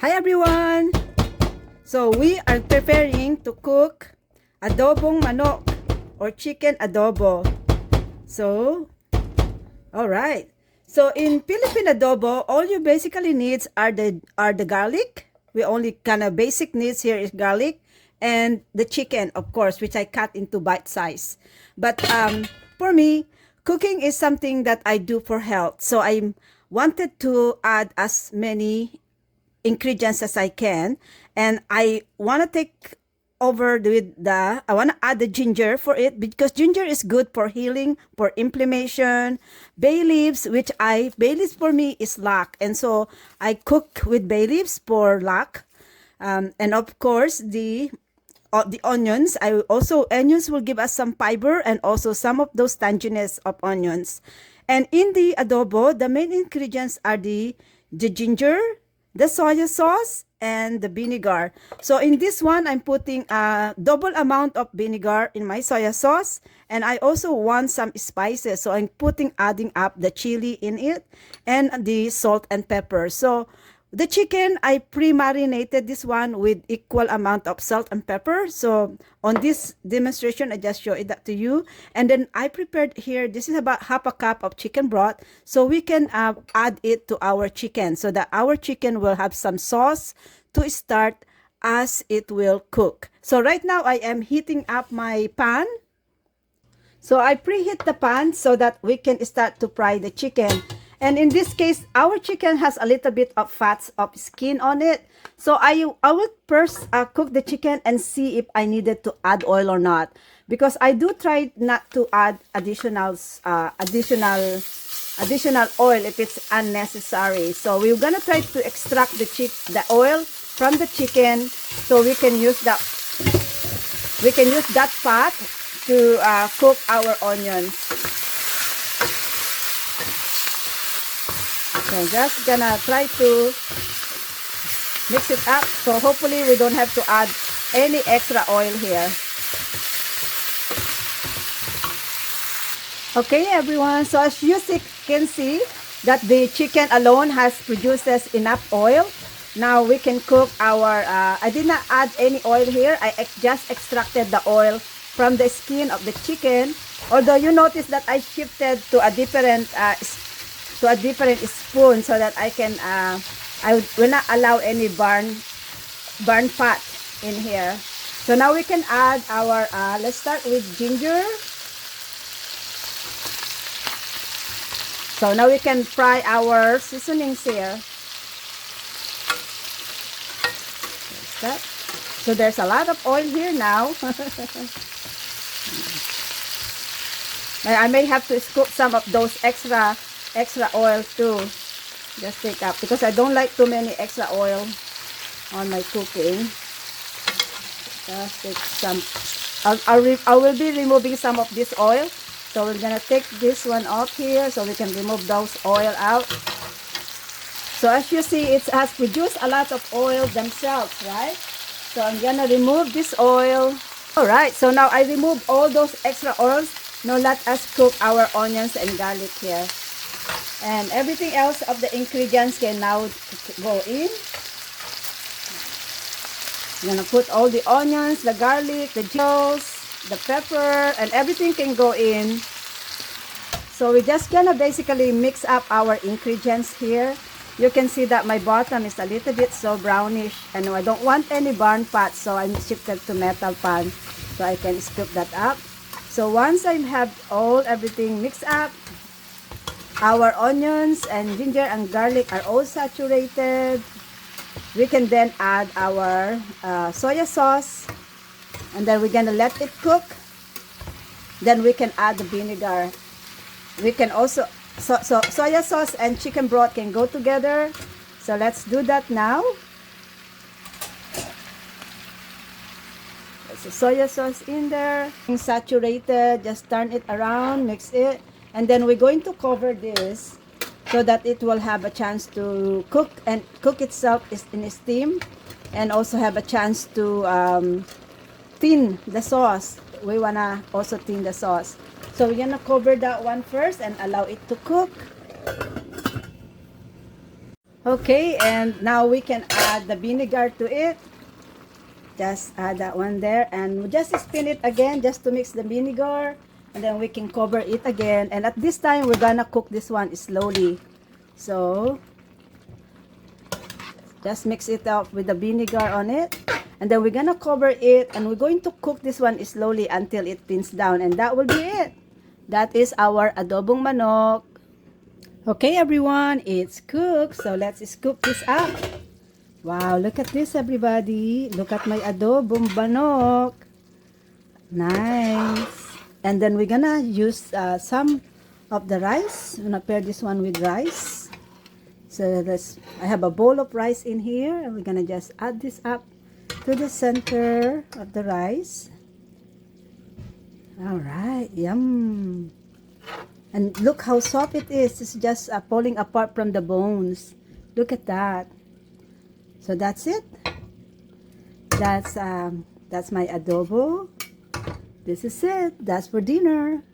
Hi everyone! So we are preparing to cook adobong manok or chicken adobo. So, alright. So in Philippine adobo, all you basically needs are the garlic. We only kind of basic needs here is garlic and the chicken, of course, which I cut into bite size. But for me, cooking is something that I do for health. So I wanted to add as many ingredients as I can, and I want to take over with I want to add the ginger for it because ginger is good for healing, for inflammation. Bay leaves, bay leaves for me is luck, and so I cook with bay leaves for luck. And of course the onions. Onions will give us some fiber and also some of those tanginess of onions. And in the adobo, the main ingredients are the ginger, the soya sauce, and the vinegar. So in this one, I'm putting a double amount of vinegar in my soya sauce, and I also want some spices. So I'm adding up the chili in it and the salt and pepper. So the chicken, I pre-marinated this one with equal amount of salt and pepper. So on this demonstration, I just show it that to you. And then I prepared here, this is about half a cup of chicken broth. So we can add it to our chicken so that our chicken will have some sauce to start as it will cook. So right now I am heating up my pan. So I preheat the pan so that we can start to fry the chicken. And in this case, our chicken has a little bit of fats of skin on it. So I will first cook the chicken and see if I needed to add oil or not. Because I do try not to add additional oil if it's unnecessary. So we're gonna try to extract the oil from the chicken so we can use that fat to cook our onions. So just gonna try to mix it up. So hopefully we don't have to add any extra oil here. Okay everyone, so as you can see that the chicken alone produces enough oil. Now we can cook our, I did not add any oil here. I just extracted the oil from the skin of the chicken. Although you notice that I shifted to a different spoon so that I can I will not allow any burn fat in here. So now we can add our let's start with ginger. So now we can fry our seasonings here. So there's a lot of oil here now. I may have to scoop some of those extra oil too. Just take up because I don't like too many extra oil on my cooking. Just take some. I will be removing some of this oil. So we're gonna take this one off here so we can remove those oil out. So as you see, it has produced a lot of oil themselves, right? So I'm gonna remove this oil. Alright, so now I remove all those extra oils. Now let us cook our onions and garlic here. And everything else of the ingredients can now go in. I'm gonna put all the onions, the garlic, the ginger, the pepper, and everything can go in. So we're just gonna basically mix up our ingredients here. You can see that my bottom is a little bit so brownish, and I don't want any burn fat, so I shifted to metal pan so I can scoop that up. So once I have everything mixed up, our onions and ginger and garlic are all saturated. We can then add our soya sauce, and then we're gonna let it cook. Then we can add the vinegar. We can also so soya sauce and chicken broth can go together. So let's do that now. There's the soya sauce in there, saturated. Just turn it around, mix it. And then we're going to cover this so that it will have a chance to cook and cook itself in steam, and also have a chance to thin the sauce. We wanna also thin the sauce. So we're gonna cover that one first and allow it to cook. Okay, and now we can add the vinegar to it. Just add that one there, and just spin it again just to mix the vinegar, and then we can cover it again. And at this time, we're gonna cook this one slowly. So just mix it up with the vinegar on it, and then we're gonna cover it, and we're going to cook this one slowly until it thins down, and that will be it. That is our adobong manok. Okay, everyone, it's cooked. So let's scoop this up. Wow, look at this, everybody. Look at my adobong manok. Nice. And then we're gonna use some of the rice. I'm gonna pair this one with rice. So I have a bowl of rice in here, and we're gonna just add this up to the center of the rice. All right, yum. And look how soft it is. It's just pulling apart from the bones. Look at that. So that's it. That's my adobo. This is it. That's for dinner.